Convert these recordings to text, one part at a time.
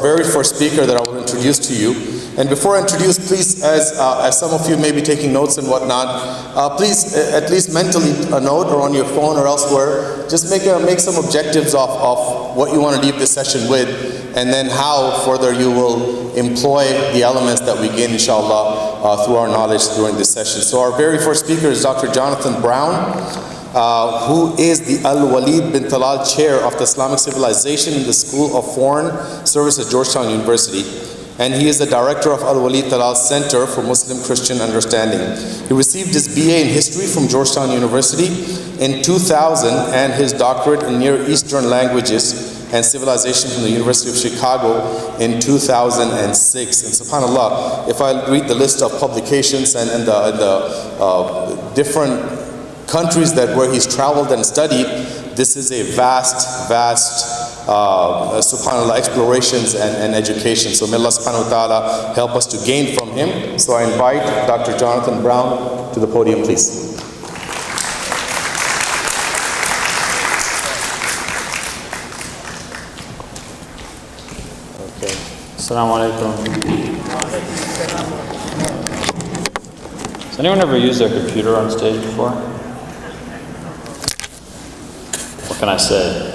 very first speaker that I will introduce to you. And before I introduce, please, as some of you may be taking notes and whatnot, please at least mentally note or on your phone or elsewhere, just make some objectives of what you want to leave this session with, and then how further you will employ the elements that we gain, inshallah, through our knowledge during this session. So our very first speaker is Dr. Jonathan Brown, who is the Al-Walid bin Talal Chair of the Islamic Civilization in the School of Foreign Service at Georgetown University. And he is the director of Al-Walid Talal Center for Muslim Christian Understanding. He received his BA in History from Georgetown University in 2000 and his doctorate in Near Eastern Languages and Civilization from the University of Chicago in 2006. And subhanAllah, if I read the list of publications and the different countries where he's traveled and studied, this is a vast subhanAllah, explorations and education. So may Allah subhanahu wa ta'ala help us to gain from him. So I invite Dr. Jonathan Brown to the podium, please. Okay. Assalamu alaikum. Has anyone ever used their computer on stage before? What can I say?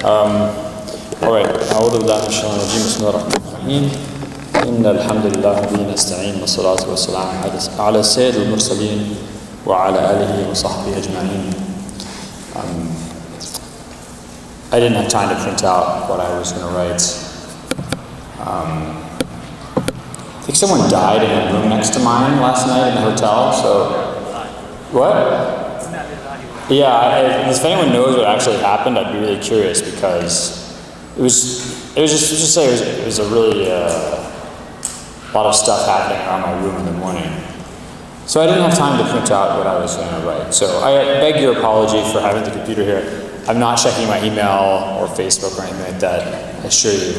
All right. أعوذ بالله من الشيطان الرجيم. بسم الله الرحمن الرحيم. إن الحمد لله به نستعين والصلاة والسلام على سيد المرسلين وعلى آله وصحبه أجمعين. I didn't have time to print out what I was going to write. I think someone died in a room next to mine last night in the hotel. So, what? Yeah, if anyone knows what actually happened, I'd be really curious, because it was a really lot of stuff happening around my room in the morning. So I didn't have time to print out what I was going to write. So I beg your apology for having the computer here. I'm not checking my email or Facebook or anything like that, I assure you.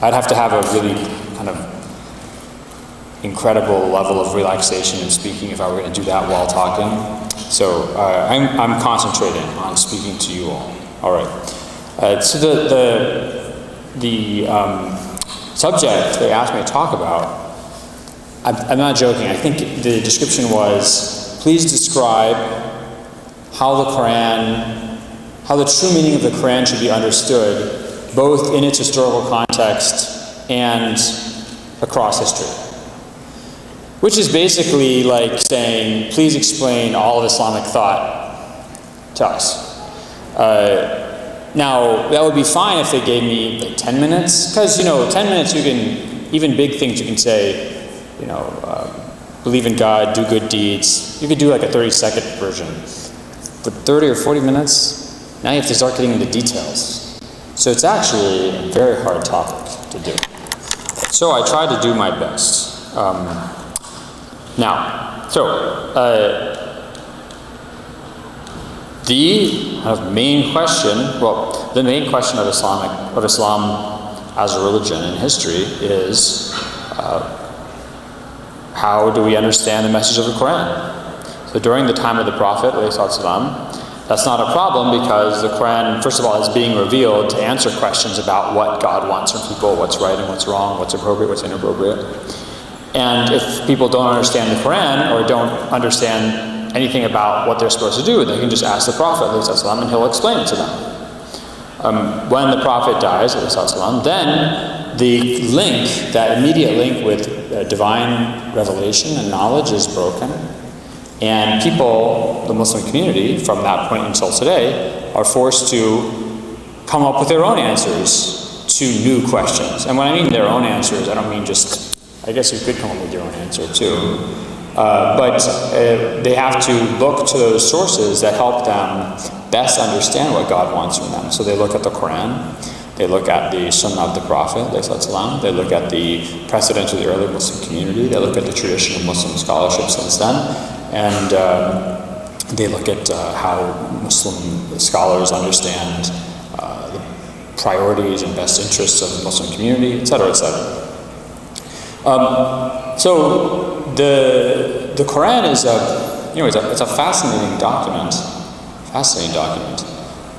I'd have to have a really kind of incredible level of relaxation in speaking if I were going to do that while talking. So I'm concentrating on speaking to you all. All right. So the subject they asked me to talk about, I'm not joking. I think the description was, please describe how the true meaning of the Quran should be understood, both in its historical context and across history. Which is basically like saying, please explain all of Islamic thought to us. Now, that would be fine if they gave me like 10 minutes, because 10 minutes you can, even big things you can say, believe in God, do good deeds. You could do like a 30-second version. But 30 or 40 minutes, now you have to start getting into details. So it's actually a very hard topic to do. So I tried to do my best. The main question, the main question of Islam as a religion in history is, how do we understand the message of the Quran? So during the time of the Prophet, that's not a problem, because the Quran, first of all, is being revealed to answer questions about what God wants from people, what's right and what's wrong, what's appropriate, what's inappropriate. And if people don't understand the Quran or don't understand anything about what they're supposed to do, they can just ask the Prophet and he'll explain it to them. When the Prophet dies, then the link, that immediate link with divine revelation and knowledge is broken. And people, the Muslim community, from that point until today, are forced to come up with their own answers to new questions. And when I mean their own answers, I don't mean just, I guess you could come up with your own answer too. But they have to look to those sources that help them best understand what God wants from them. So they look at the Quran, they look at the Sunnah of the Prophet, they look at the precedents of the early Muslim community, they look at the tradition of Muslim scholarship since then, and they look at how Muslim scholars understand the priorities and best interests of the Muslim community, etc., etc. So the Quran is it's a fascinating document.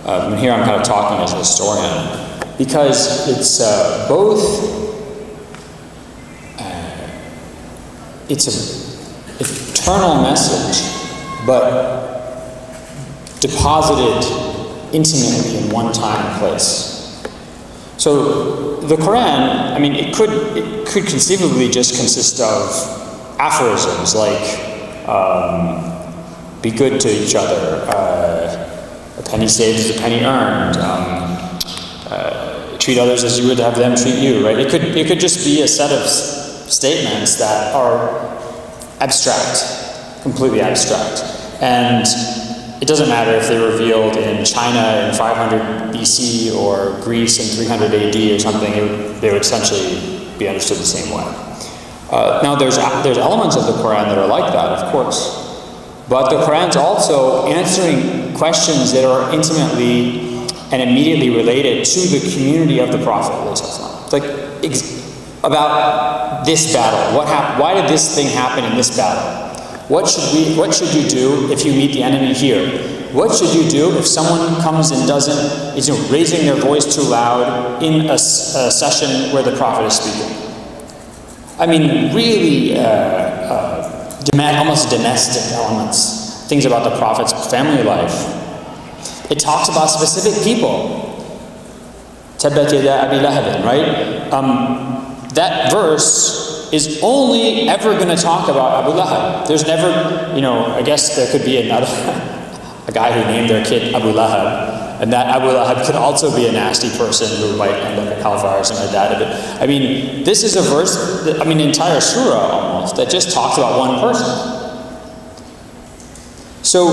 And here I'm kind of talking as a historian, because it's both it's an eternal message, but deposited intimately in one time and place. So the Quran, I mean, it could conceivably just consist of aphorisms like be good to each other, a penny saved is a penny earned, treat others as you would have them treat you, right? It could just be a set of statements that are abstract, completely abstract. And it doesn't matter if they're revealed in China in 500 BC or Greece in 300 AD or something, they would essentially be understood the same way. Now there's elements of the Quran that are like that, of course. But the Quran's also answering questions that are intimately and immediately related to the community of the Prophet. It's like about this battle. What happened? Why did this thing happen in this battle? What should you do if you meet the enemy here? What should you do if someone comes and is raising their voice too loud in a session where the Prophet is speaking? I mean, really almost domestic elements, things about the Prophet's family life. It talks about specific people. Tabbat yada Abi Lahabin, right? That verse is only ever going to talk about Abu Lahab. There's never, I guess there could be another, a guy who named their kid Abu Lahab, and that Abu Lahab could also be a nasty person who might end up in hellfire or something like that. But, I mean, this is a verse, an entire surah almost, that just talks about one person. So,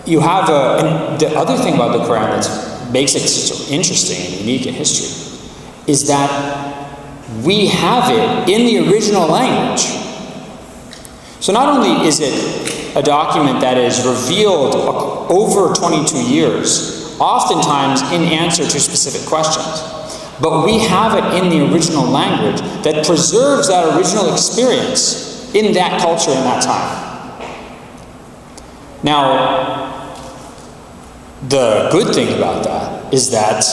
you have and the other thing about the Quran that makes it so interesting and unique in history is that we have it in the original language. So not only is it a document that is revealed over 22 years, oftentimes in answer to specific questions, but we have it in the original language that preserves that original experience in that culture in that time. Now, the good thing about that is that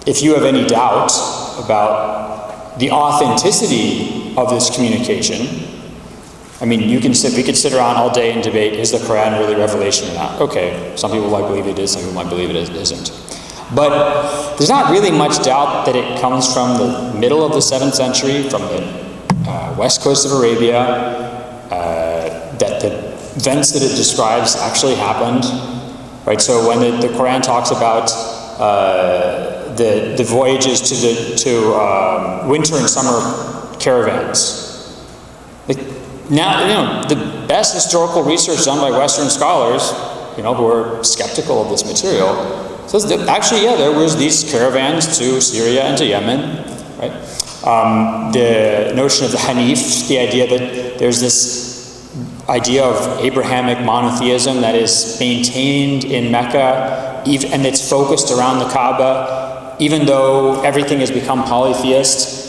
if you have any doubt about the authenticity of this communication, I mean, we could sit around all day and debate, is the Quran really revelation or not? Okay, some people might believe it is, some people might believe it isn't. But there's not really much doubt that it comes from the middle of the 7th century, from the west coast of Arabia, that the events that it describes actually happened. Right, so when the Quran talks about the voyages to winter and summer caravans, now the best historical research done by Western scholars, who are skeptical of this material, says that actually, there was these caravans to Syria and to Yemen, right? The notion of the Hanif, the idea that there's this idea of Abrahamic monotheism that is maintained in Mecca, and it's focused around the Kaaba, even though everything has become polytheist.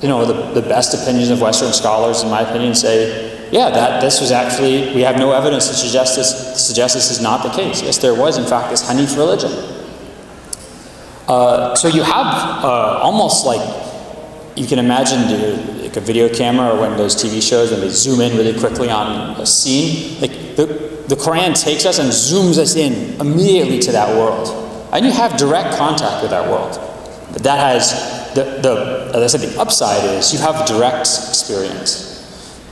The best opinions of Western scholars, in my opinion, say, that this was actually, we have no evidence to suggest this is not the case. Yes, there was, in fact, this Hanif religion. So you have almost like, you can imagine like a video camera or one of those TV shows when they zoom in really quickly on a scene. Like the Quran takes us and zooms us in immediately to that world. And you have direct contact with that world. But that has, as I said, the upside is you have direct experience.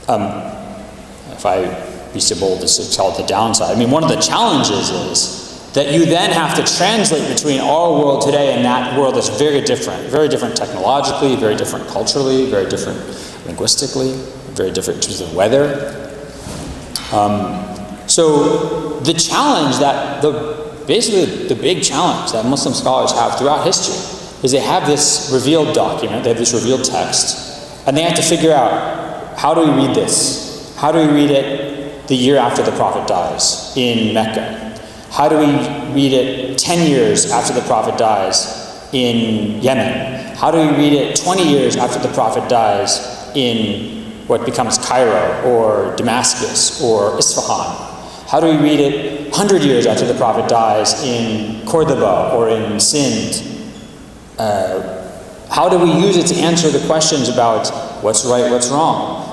If I be so bold as to call it the downside, I mean, one of the challenges is that you then have to translate between our world today and that world that's very different technologically, very different culturally, very different linguistically, very different in terms of weather. So the challenge that, basically the big challenge that Muslim scholars have throughout history is they have this revealed document, they have this revealed text, and they have to figure out, how do we read this? How do we read it the year after the Prophet dies in Mecca? How do we read it 10 years after the Prophet dies in Yemen? How do we read it 20 years after the Prophet dies in what becomes Cairo or Damascus or Isfahan? How do we read it 100 years after the Prophet dies in Cordoba or in Sindh? How do we use it to answer the questions about what's right, what's wrong?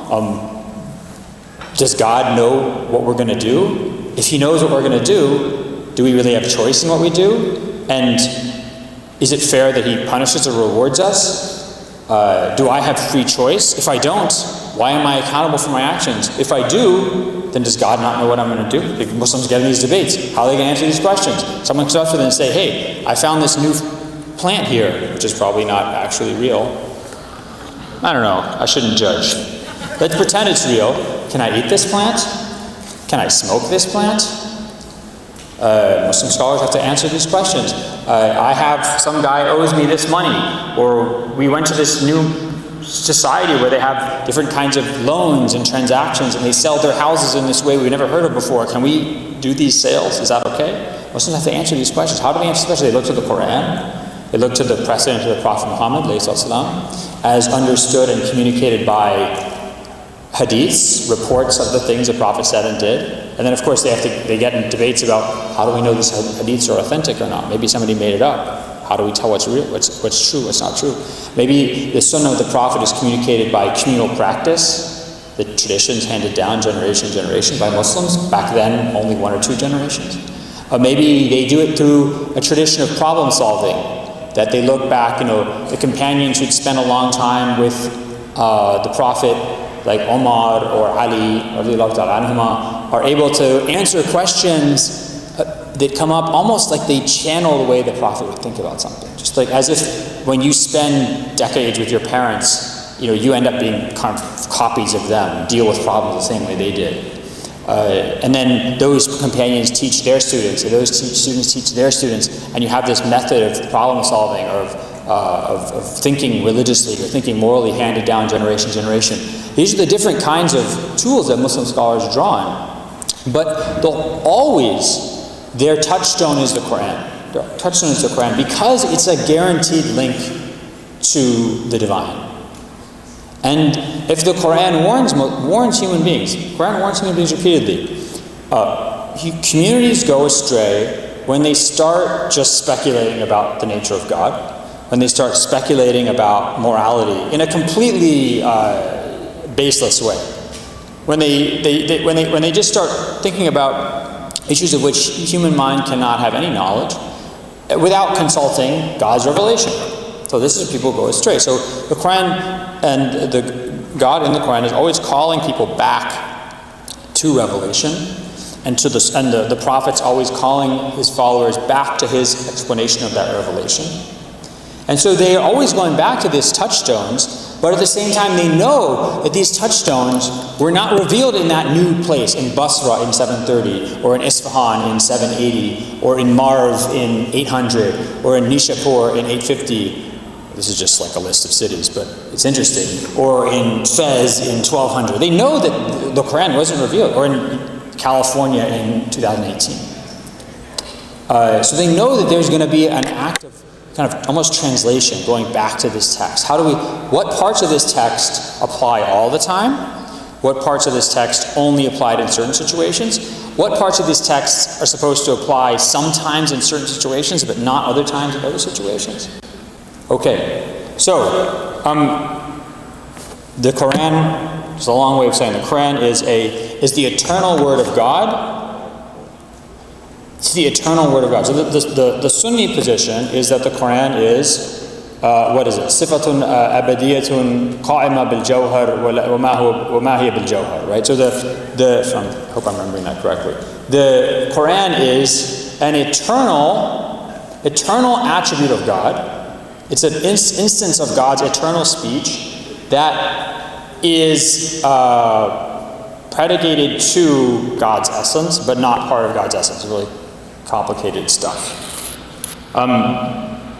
Does God know what we're going to do? If he knows what we're going to do we really have choice in what we do? And is it fair that he punishes or rewards us? Do I have free choice? If I don't, why am I accountable for my actions? If I do, then does God not know what I'm going to do? If Muslims get in these debates, how are they going to answer these questions? Someone comes up to them and say, hey, I found this new plant here, which is probably not actually real. I don't know, I shouldn't judge. Let's pretend it's real. Can I eat this plant? Can I smoke this plant? Muslim scholars have to answer these questions. I have, some guy owes me this money, or we went to this new society where they have different kinds of loans and transactions, and they sell their houses in this way we've never heard of before. Can we do these sales? Is that okay? Muslims have to answer these questions. How do they answer these questions? They look to the Quran. They look to the precedent of the Prophet Muhammad as understood and communicated by hadiths, reports of the things the Prophet said and did. And then of course they get in debates about how do we know these hadiths are authentic or not? Maybe somebody made it up. How do we tell what's real, what's true, what's not true? Maybe the sunnah of the Prophet is communicated by communal practice, the traditions handed down generation to generation by Muslims, back then only 1 or 2 generations. Maybe they do it through a tradition of problem solving, that they look back, the companions who'd spent a long time with the Prophet, like Omar or Ali, are able to answer questions that come up almost like they channel the way the Prophet would think about something. Just like as if when you spend decades with your parents, you end up being kind of copies of them, deal with problems the same way they did. And then those companions teach their students, and those students teach their students, and you have this method of problem solving, of thinking religiously, or thinking morally handed down generation to generation. These are the different kinds of tools that Muslim scholars draw on. But their touchstone is the Quran. Their touchstone is the Quran because it's a guaranteed link to the divine. And if the Quran warns human beings, repeatedly, communities go astray when they start just speculating about the nature of God, when they start speculating about morality in a completely baseless way, when they just start thinking about issues of which human mind cannot have any knowledge without consulting God's revelation. So this is where people go astray. So the Quran and God in the Quran is always calling people back to revelation, and the Prophet's always calling his followers back to his explanation of that revelation. And so they are always going back to these touchstones, but at the same time they know that these touchstones were not revealed in that new place, in Basra in 730, or in Isfahan in 780, or in Marv in 800, or in Nishapur in 850. This is just like a list of cities, but it's interesting. Or in Fez in 1200. They know that the Quran wasn't revealed, or in California in 2018. So they know that there's going to be an act of kind of almost translation, going back to this text. What parts of this text apply all the time? What parts of this text only applied in certain situations? What parts of this text are supposed to apply sometimes in certain situations, but not other times in other situations? Okay, so the Quran is a long way of saying the Quran is the eternal word of God. It's the eternal word of God. So the Sunni position is that the Quran is Sifatun abadiyatun qa'ima bil jawhar wa ma hiya bil jawhar, right? So I hope I'm remembering that correctly. The Quran is an eternal attribute of God. It's an instance of God's eternal speech that is predicated to God's essence, but not part of God's essence. It's really complicated stuff.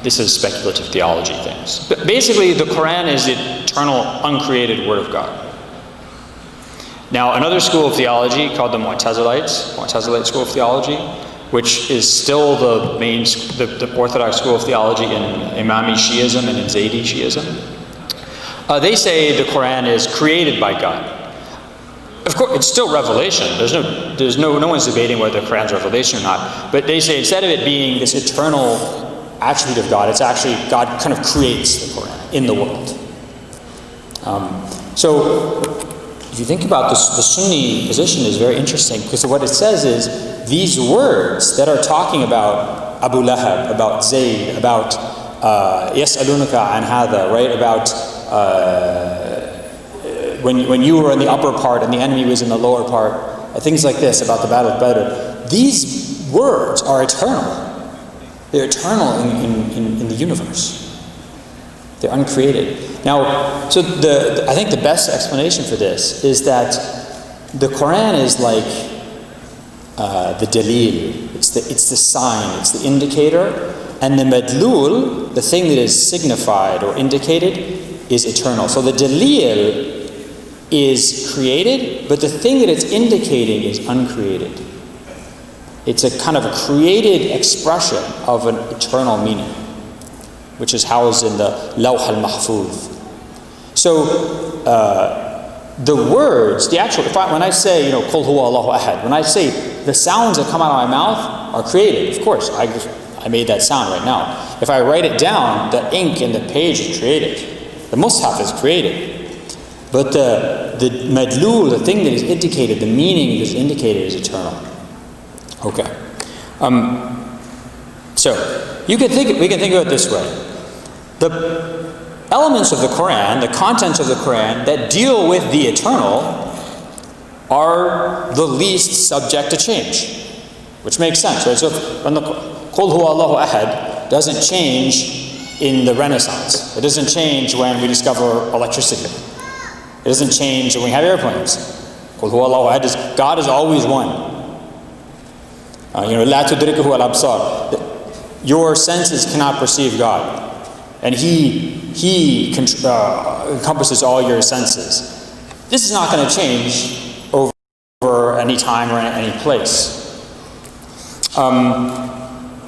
This is speculative theology things. But basically, the Quran is the eternal, uncreated Word of God. Now, another school of theology called the Mu'tazilite school of theology, which is still the orthodox school of theology in Imami Shi'ism and in Zaydi Shi'ism. They say the Quran is created by God. Of course, it's still revelation. No one's debating whether the Quran's revelation or not. But they say instead of it being this eternal attribute of God. It's actually, God kind of creates the Quran in the world. So if you think about this, the Sunni position is very interesting, because what it says is these words that are talking about Abu Lahab, about Zayd, about Yas'alunaka an hadha, right? About when you were in the upper part and the enemy was in the lower part, things like this about the Battle of Badr. These words are eternal. They're eternal in the universe. They're uncreated. Now, so I think the best explanation for this is that the Quran is like the dalil. It's the sign. It's the indicator. And the madlul, the thing that is signified or indicated, is eternal. So the dalil is created, but the thing that it's indicating is uncreated. It's a kind of a created expression of an eternal meaning, which is housed in the Lawh al-Mahfuz. So the words, the actual, when I say, Qul huwa Allahu ahad, when I say the sounds that come out of my mouth are created, of course, I made that sound right now. If I write it down, the ink in the page is created. The mushaf is created. But the madlul, the thing that is indicated, the meaning that is indicated is eternal. Okay. So we can think of it this way. The elements of the Quran, the contents of the Quran that deal with the eternal are the least subject to change, which makes sense, right? So when the Qul huwa Allahu ahad doesn't change in the Renaissance. It doesn't change when we discover electricity. It doesn't change when we have airplanes. Qul huwa Allahu ahad, God is always one. La tudrikuhu al-absar. Your senses cannot perceive God. And He encompasses all your senses. This is not going to change over any time or any place.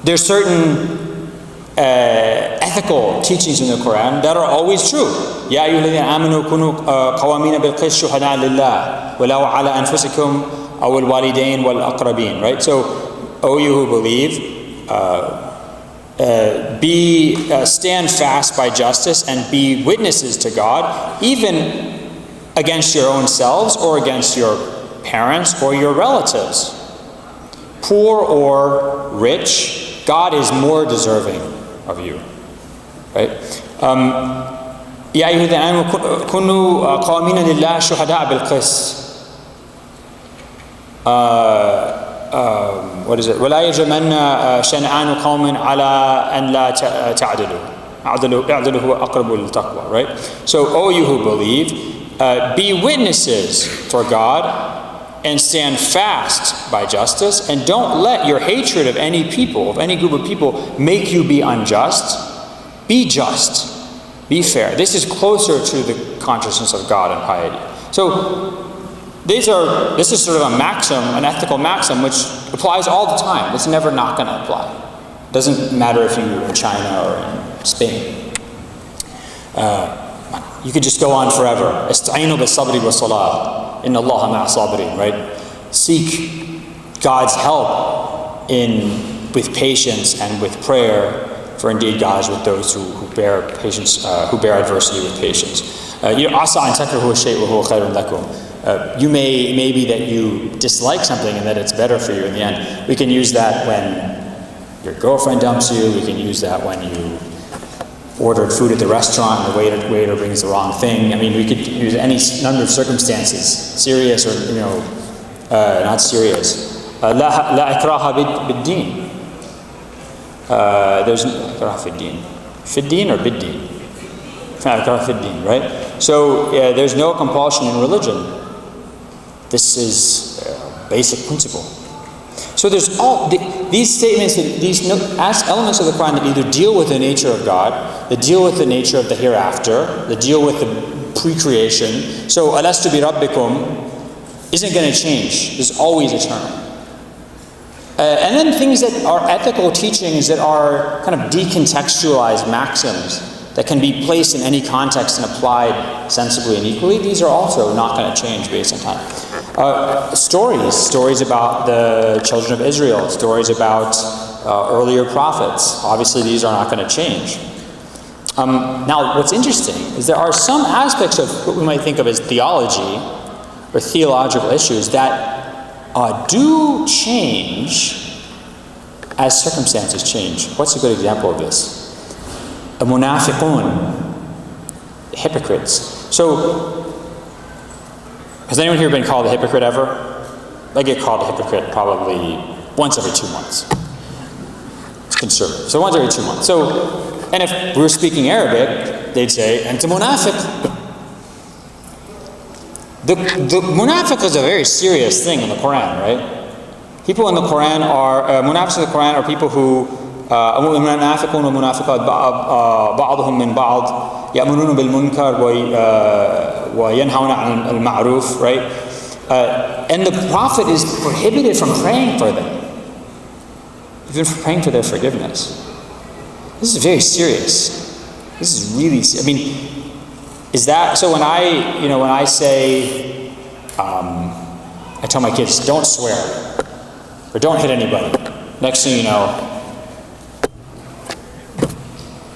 There's certain ethical teachings in the Quran that are always true. Ya ayyuhalladhina amanu kunu qawamina bil qist shuhada lillah walau ala anfusikum aw al walidain wal aqrabin. Right. So, O you who believe, stand fast by justice and be witnesses to God, even against your own selves or against your parents or your relatives. Poor or rich, God is more deserving of you. Right? Ya ayyuhalladhina amanu kunu qawamina lillah shuhada bil qist. What is it? وَلَا يَجْرِمَنَّ شَنْآنُ قَوْمٍ عَلَىٰ أَنْ لَا تَعْدِلُوا اعْدِلُوا هُوَ أَقْرَبُ لِلتَّقْوَى. Right? So, O you who believe, be witnesses for God and stand fast by justice, and don't let your hatred of any people, of any group of people, make you be unjust. Be just. Be fair. This is closer to the consciousness of God and piety. So, this is sort of a maxim, an ethical maxim, which applies all the time. It's never not going to apply. It doesn't matter if you're in China or in Spain. You could just go on forever. Esta'inu bis-sabri was-salah. Inna Allaha ma'a sabirin, right? Seek God's help with patience and with prayer, for indeed God is with those who bear patience, who bear adversity with patience. Asa an takrahu shay'an wa huwa khayrun lakum. You may be that you dislike something and that it's better for you in the end. We can use that when your girlfriend dumps you. We can use that when you ordered food at the restaurant and the waiter brings the wrong thing. I mean, we could use any number of circumstances, serious or not serious. La ikraha bid-din. There's no ikraha fid-din. Fid-din or bid-din? Ikraha fid-din, right? So there's no compulsion in religion. This is a basic principle. So there's all these statements, these elements of the Quran that either deal with the nature of God, that deal with the nature of the hereafter, that deal with the pre-creation. So alastu bi rabbikum isn't going to change. It's always eternal. And then things that are ethical teachings that are kind of decontextualized maxims that can be placed in any context and applied sensibly and equally, these are also not going to change based on time. Stories about the children of Israel, stories about earlier prophets. Obviously, these are not going to change. Now, what's interesting is there are some aspects of what we might think of as theology or theological issues that do change as circumstances change. What's a good example of this? The munafiqun, hypocrites. So, has anyone here been called a hypocrite ever? I get called a hypocrite probably once every 2 months. It's conservative. So once every 2 months. So, and if we were speaking Arabic, they'd say, "Anta munafiq." The munafiq is a very serious thing in the Quran, right? People in the Quran are, munafiqs in the Quran are people who, المنافقون والمنافقات بعضهم من بعض يأمرون بالمنكر وينهون عن المعروف, right? And the Prophet is prohibited from praying for them, even from praying for their forgiveness. This is very serious. This is really, I mean, is that, so when I say, I tell my kids, don't swear, or don't hit anybody. Next thing you know,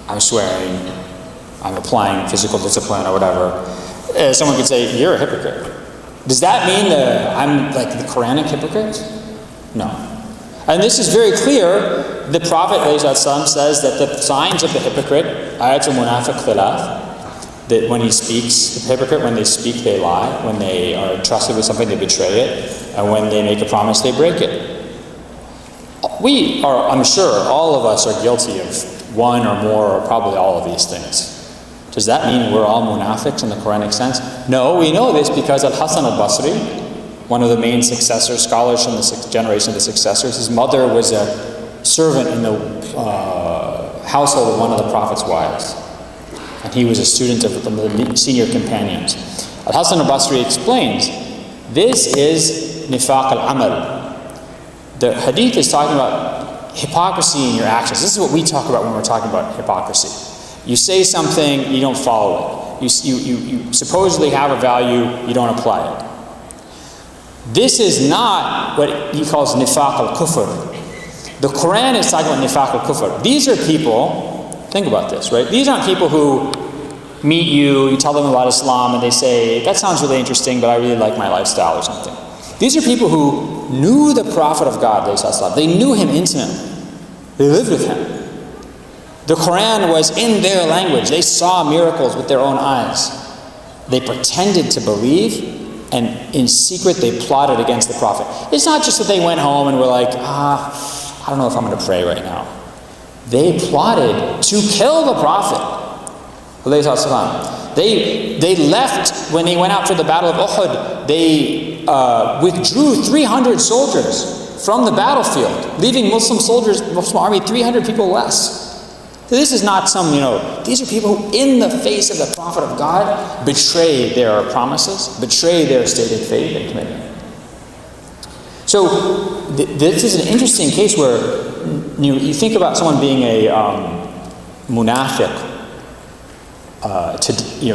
I'm swearing, I'm applying physical discipline or whatever. Someone could say, you're a hypocrite. Does that mean that I'm like the Quranic hypocrite? No. And this is very clear. The Prophet ﷺ says that the signs of the hypocrite, ayatul munafiq thalath, that when he speaks, the hypocrite, when they speak, they lie. When they are entrusted with something, they betray it. And when they make a promise, they break it. We are, I'm sure, all of us are guilty of one or more, or probably all of these things. Does that mean we're all munafiqs in the Quranic sense? No, we know this because Al-Hasan al-Basri, one of the main successors, scholars from the generation of the successors, his mother was a servant in the household of one of the Prophet's wives. And he was a student of the senior companions. Al-Hasan al-Basri explains, this is nifaq al-amal. The hadith is talking about hypocrisy in your actions. This is what we talk about when we're talking about hypocrisy. You say something, you don't follow it. You supposedly have a value, you don't apply it. This is not what he calls nifaq al-kufr. The Quran is talking about nifaq al-kufr. These are people, think about this, right? These aren't people who meet you, you tell them about Islam, and they say, that sounds really interesting, but I really like my lifestyle or something. These are people who knew the Prophet of God, they knew him intimately. They lived with him. The Quran was in their language. They saw miracles with their own eyes. They pretended to believe, and in secret they plotted against the Prophet. It's not just that they went home and were like, I don't know if I'm going to pray right now. They plotted to kill the Prophet. They left, when they went out for the Battle of Uhud, they withdrew 300 soldiers from the battlefield, leaving Muslim army 300 people less. So this is not some, these are people who in the face of the Prophet of God betray their promises, betray their stated faith and commitment. So this is an interesting case where you think about someone being a munafiq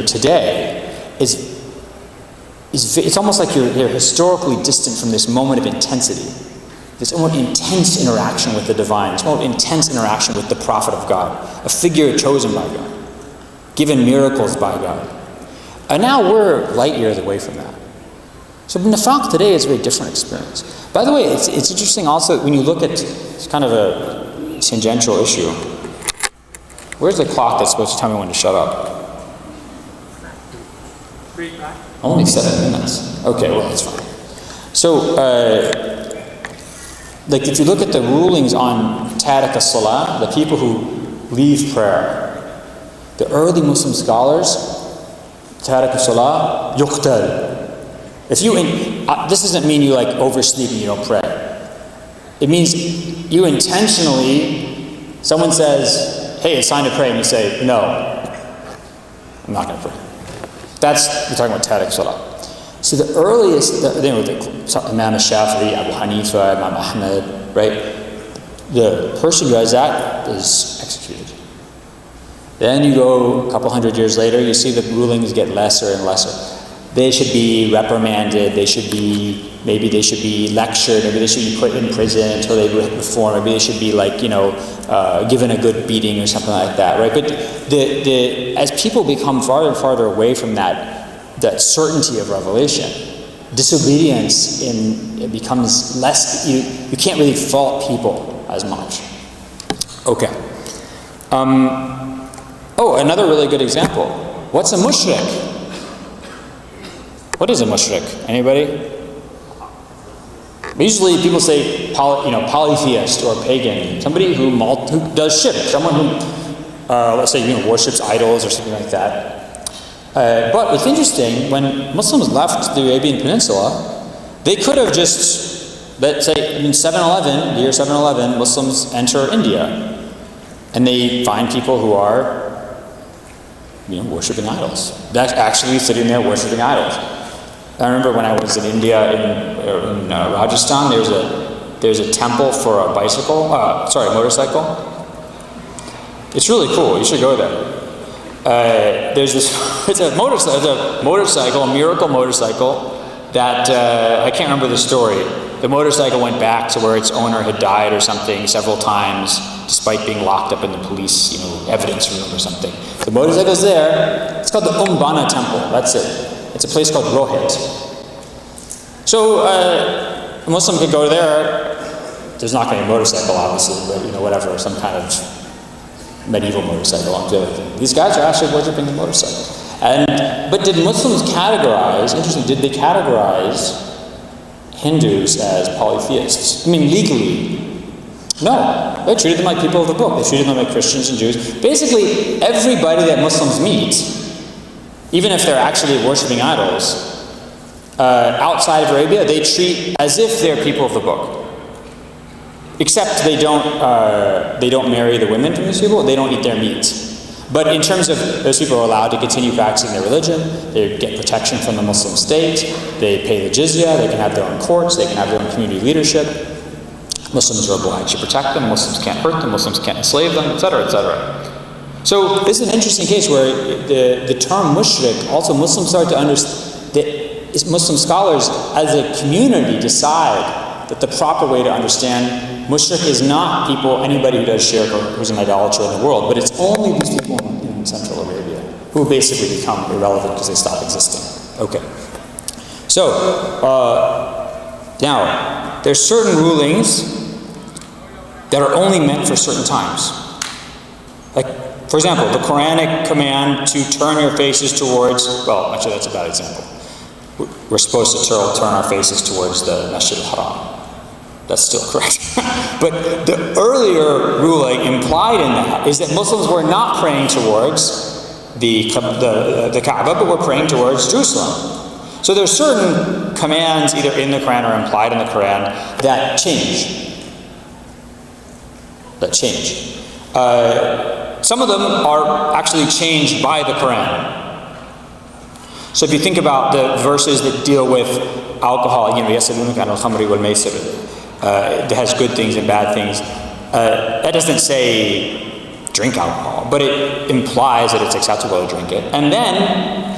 today, it's almost like you're historically distant from this moment of intensity. This more intense interaction with the divine, this more intense interaction with the Prophet of God, a figure chosen by God, given miracles by God. And now we're light years away from that. So nifaq today is a very different experience. By the way, it's interesting also when you look at, it's kind of a tangential issue. Where's the clock that's supposed to tell me when to shut up? Only 7 minutes. Okay, well, that's fine. So, like if you look at the rulings on tarik as-salah, the people who leave prayer, the early Muslim scholars, tarik as-salah, yuqtal. If you, this doesn't mean you like oversleep and you don't pray. It means you intentionally, someone says, hey, it's time to pray, and you say, no, I'm not going to pray. We're talking about tarik as-salah. So the earliest, Imam Shafi'i, Abu Hanifa, Imam Ahmed, right? The person who does that is executed. Then you go a couple hundred years later, you see the rulings get lesser and lesser. They should be reprimanded, they should be maybe they should be lectured, maybe they should be put in prison until they reform, maybe they should be like, given a good beating or something like that, right? But as people become farther and farther away from that certainty of revelation, disobedience it becomes less, you can't really fault people as much. Okay. Another really good example. What's a mushrik? What is a mushrik? Anybody? Usually people say polytheist or pagan, somebody who does shirk, someone who, let's say, worships idols or something like that. But it's interesting, when Muslims left the Arabian Peninsula, they could have just, let's say, in 711, the year 711, Muslims enter India, and they find people who are, worshipping idols. They're actually sitting there worshipping idols. I remember when I was in India, in Rajasthan, there's a temple for a motorcycle. It's really cool. You should go there. It's a motorcycle, a miracle motorcycle that I can't remember the story. The motorcycle went back to where its owner had died or something several times, despite being locked up in the police, evidence room or something. The motorcycle's there. It's called the Umbana Temple. That's it. It's a place called Rohit. So a Muslim could go there. There's not going to be a motorcycle, obviously, but whatever, some kind of medieval motorcycle. These guys are actually worshiping the motorcycle. But did Muslims categorize? Interesting. Did they categorize Hindus as polytheists? I mean, legally. No, they treated them like people of the book. They treated them like Christians and Jews. Basically, everybody that Muslims meet, even if they're actually worshipping idols, outside of Arabia, they treat as if they're people of the book. Except they don't marry the women from these people, they don't eat their meat. But in terms of those people are allowed to continue practicing their religion, they get protection from the Muslim state, they pay the jizya, they can have their own courts, they can have their own community leadership. Muslims are obliged to protect them, Muslims can't hurt them, Muslims can't enslave them, etc., etc. So this is an interesting case where the term mushrik, also Muslims start to understand, that Muslim scholars as a community decide that the proper way to understand mushrik is not anybody who does shirk or who's an idolater in the world, but it's only these people in Central Arabia who basically become irrelevant because they stop existing. Okay. So, now, there's certain rulings that are only meant for certain times. Like, for example, the Quranic command to turn your faces towards, well, actually that's a bad example. We're supposed to turn our faces towards the Masjid al-Haram. That's still correct. But the earlier ruling implied in that is that Muslims were not praying towards the Kaaba, but were praying towards Jerusalem. So there's certain commands either in the Quran or implied in the Quran that change. Some of them are actually changed by the Quran. So if you think about the verses that deal with alcohol, it has good things and bad things. That doesn't say drink alcohol, but it implies that it's acceptable to drink it. And then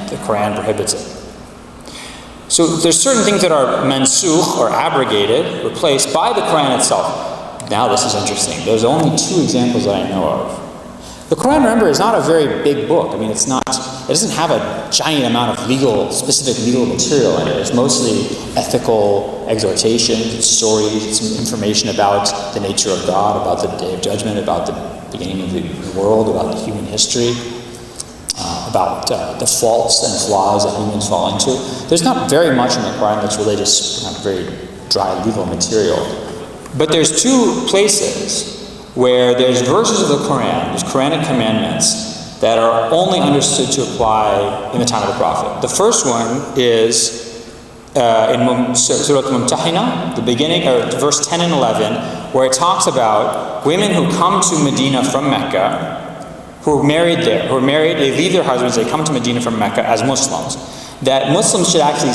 the Quran prohibits it. So there's certain things that are mansukh or abrogated, replaced by the Quran itself. Now this is interesting. There's only 2 examples that I know of. The Quran, remember, is not a very big book. I mean, it doesn't have a giant amount of specific legal material in it. It's mostly ethical exhortations, it's stories, it's information about the nature of God, about the Day of Judgment, about the beginning of the world, about the human history, about the faults and flaws that humans fall into. There's not very much in the Quran that's really just not very dry legal material. But there's 2 places where there's verses of the Quran, there's Quranic commandments that are only understood to apply in the time of the Prophet. The first one is in Surah Mumtahina, the beginning, or verse 10 and 11, where it talks about women who come to Medina from Mecca, who are married there, they leave their husbands, they come to Medina from Mecca as Muslims. That Muslims should actually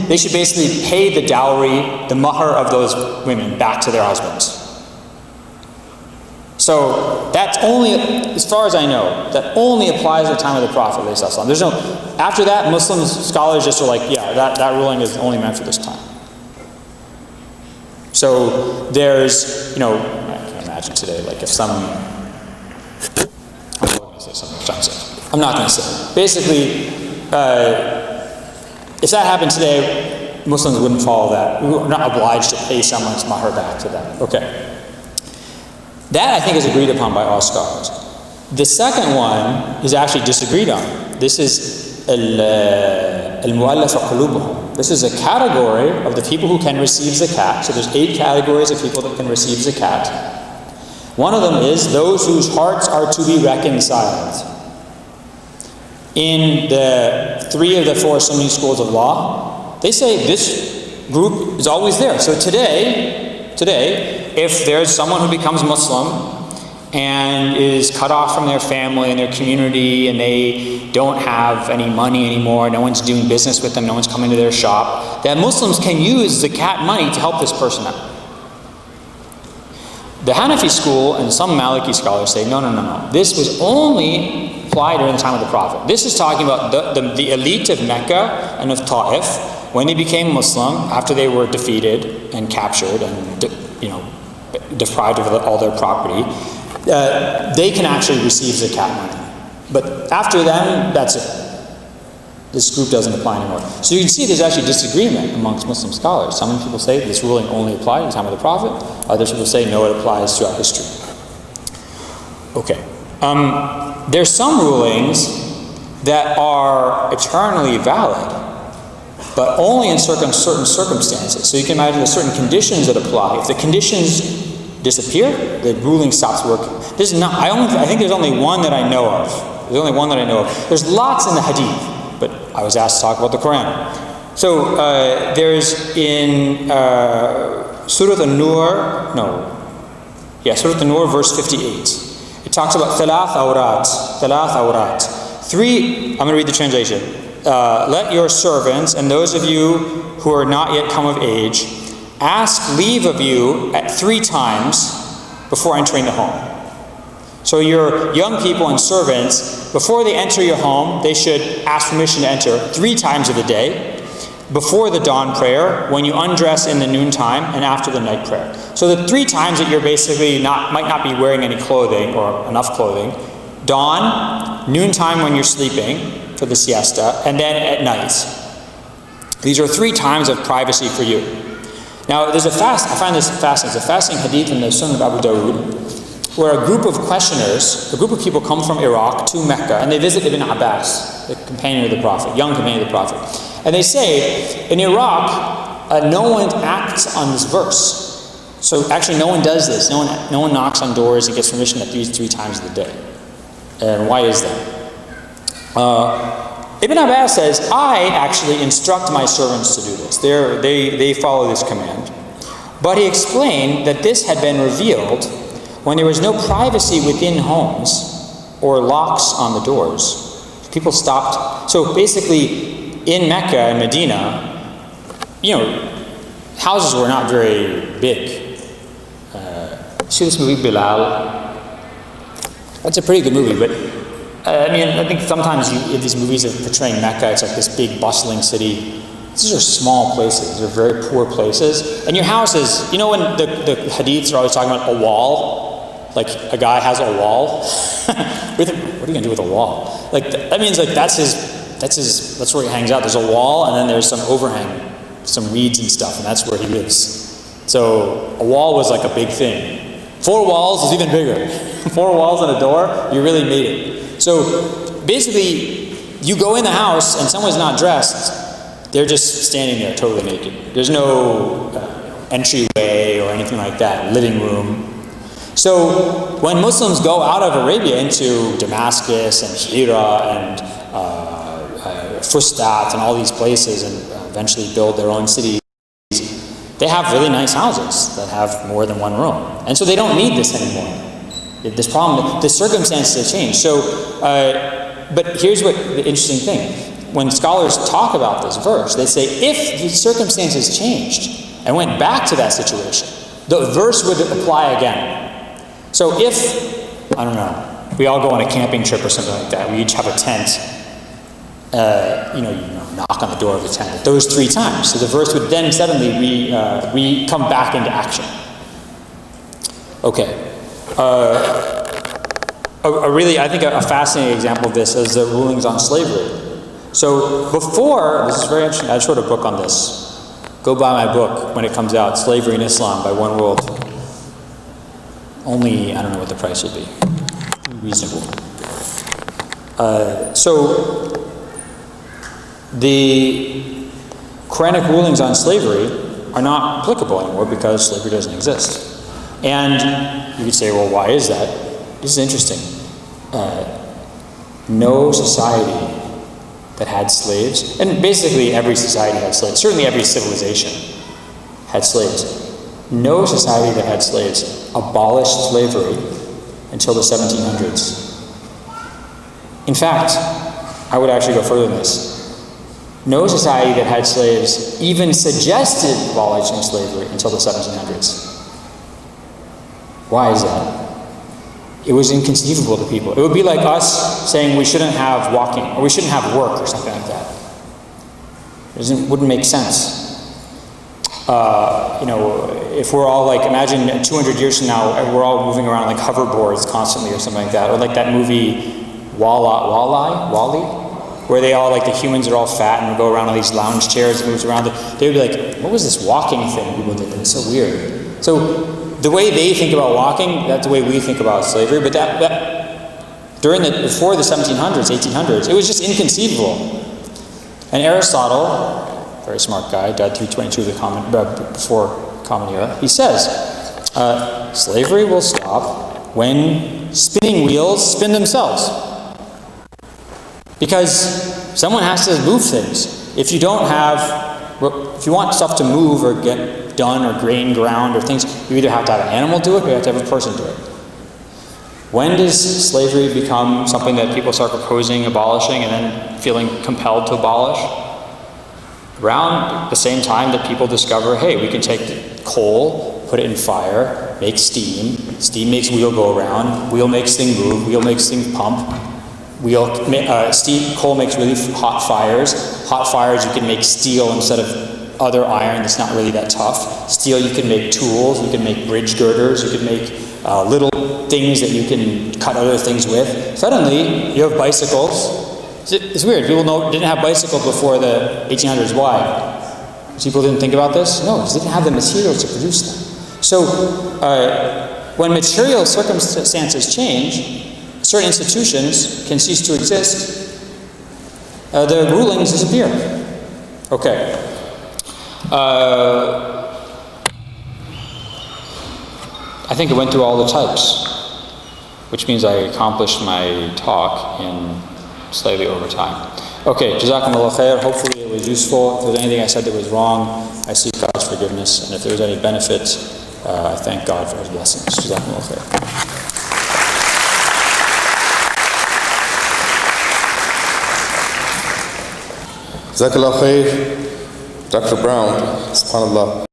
they should basically pay the dowry, the mahr of those women back to their husbands. So that's only, as far as I know, that only applies at the time of the Prophet. There's no, after that, Muslim scholars just are like, yeah, that ruling is only meant for this time. So there's, I can imagine today, like if some, I'm going to say something offensive. I'm not going to say it. Basically, if that happened today, Muslims wouldn't follow that. We're not obliged to pay someone's mahar back to them. Okay. That, I think, is agreed upon by all scholars. The second one is actually disagreed on. This is al-mu'allaf qulubuhum. This is a category of the people who can receive zakat. So there's 8 categories of people that can receive zakat. One of them is those whose hearts are to be reconciled. In the 3 of the 4 Sunni schools of law, they say this group is always there. So today, if there's someone who becomes Muslim and is cut off from their family and their community and they don't have any money anymore, no one's doing business with them, no one's coming to their shop, that Muslims can use zakat money to help this person out. The Hanafi school and some Maliki scholars say, no. This was only applied during the time of the Prophet. This is talking about the elite of Mecca and of Ta'if, when they became Muslim, after they were defeated and captured and deprived of all their property, they can actually receive zakat money. But after them, that's it. This group doesn't apply anymore. So you can see there's actually disagreement amongst Muslim scholars. Some people say this ruling only applied at the time of the Prophet. Others people say no, it applies throughout history. Okay. There's some rulings that are eternally valid, but only in certain circumstances. So you can imagine there's certain conditions that apply. If the conditions disappear, the ruling stops working. This is not. I think there's only one that I know of. There's only one that I know of. There's lots in the Hadith, but I was asked to talk about the Quran. So there's in Surah An-Nur, Surah An-Nur, verse 58. It talks about thalath awrat. 3. I'm going to read the translation. Let your servants and those of you who are not yet come of age ask leave of you at 3 times before entering the home. So your young people and servants, before they enter your home, they should ask permission to enter 3 times of the day, before the dawn prayer, when you undress in the noontime, and after the night prayer. So the 3 times that you're basically might not be wearing any clothing or enough clothing: dawn, noontime when you're sleeping for the siesta, and then at night. These are 3 times of privacy for you. Now, I find this fascinating. It's a fascinating hadith in the Sunan of Abu Dawood, where a group of people come from Iraq to Mecca, and they visit Ibn Abbas, the companion of the Prophet, young companion of the Prophet. And they say, in Iraq, no one acts on this verse. So actually no one does this. No one knocks on doors and gets permission at these 3 times of the day. And why is that? Ibn Abbas says, I actually instruct my servants to do this. They follow this command. But he explained that this had been revealed when there was no privacy within homes or locks on the doors. People stopped. So basically, in Mecca and Medina, houses were not very big. See this movie, Bilal? It's a pretty good movie, but I think sometimes in these movies of portraying Mecca, it's like this big bustling city. These are small places. They're very poor places. And your house is, when the hadiths are always talking about a wall, like a guy has a wall. What are you going to do with a wall? That means that's where he hangs out. There's a wall, and then there's some overhang, some reeds and stuff, and that's where he lives. So a wall was like a big thing. 4 walls is even bigger. 4 walls and a door, you really made it. So basically, you go in the house and someone's not dressed, they're just standing there totally naked. There's no entryway or anything like that, living room. So when Muslims go out of Arabia into Damascus and Hira and Fustat and all these places and eventually build their own cities, they have really nice houses that have more than 1 room. And so they don't need this anymore. This problem, the circumstances have changed. So, but here's what the interesting thing. When scholars talk about this verse, they say if the circumstances changed and went back to that situation, the verse would apply again. So if, I don't know, we all go on a camping trip or something like that, we each have a tent, you knock on the door of the tent. Those 3 times. So the verse would then suddenly come back into action. Okay. I think a fascinating example of this is the rulings on slavery. So before, this is very interesting, I just wrote a book on this. Go buy my book when it comes out, Slavery in Islam by One World. Only, I don't know what the price would be. Reasonable. So the Quranic rulings on slavery are not applicable anymore because slavery doesn't exist. And you could say, well, why is that? This is interesting. No society that had slaves, and basically every society had slaves, certainly every civilization had slaves. No society that had slaves abolished slavery until the 1700s. In fact, I would actually go further than this. No society that had slaves even suggested abolishing slavery until the 1700s. Why is that? It was inconceivable to people. It would be like us saying we shouldn't have walking, or we shouldn't have work, or something like that. It wouldn't make sense. If we're all like, imagine 200 years from now, we're all moving around like hoverboards constantly or something like that. Or like that movie, Wall-E, where they all, like the humans are all fat and go around on these lounge chairs and moves around. They would be like, what was this walking thing people did? It's so weird. So the way they think about walking, that's the way we think about slavery. But before the 1700s, 1800s, it was just inconceivable. And Aristotle, very smart guy, died 322 before Common Era. He says, slavery will stop when spinning wheels spin themselves. Because someone has to move things. If you want stuff to move or get done or grain ground or things, you either have to have an animal do it or you have to have a person do it. When does slavery become something that people start proposing abolishing and then feeling compelled to abolish? Around the same time that people discover, hey, we can take coal, put it in fire, make steam. Steam makes wheel go around. Wheel makes thing move. Wheel makes thing pump. Coal makes really hot fires. Hot fires, you can make steel instead of other iron that's not really that tough. Steel, you can make tools. You can make bridge girders. You can make little things that you can cut other things with. Suddenly, you have bicycles. It's weird. People didn't have bicycles before the 1800s. Why? Because people didn't think about this? No, because they didn't have the materials to produce them. So when material circumstances change, certain institutions can cease to exist. The rulings disappear. Okay. I think I went through all the types, which means I accomplished my talk in slightly over time. Okay, Jazakumullah khair. Hopefully it was useful. If there's anything I said that was wrong, I seek God's forgiveness. And if there's any benefit, I thank God for His blessings. Jazakumullah khair. Jazakallah khair, Dr. Brown, subhanAllah.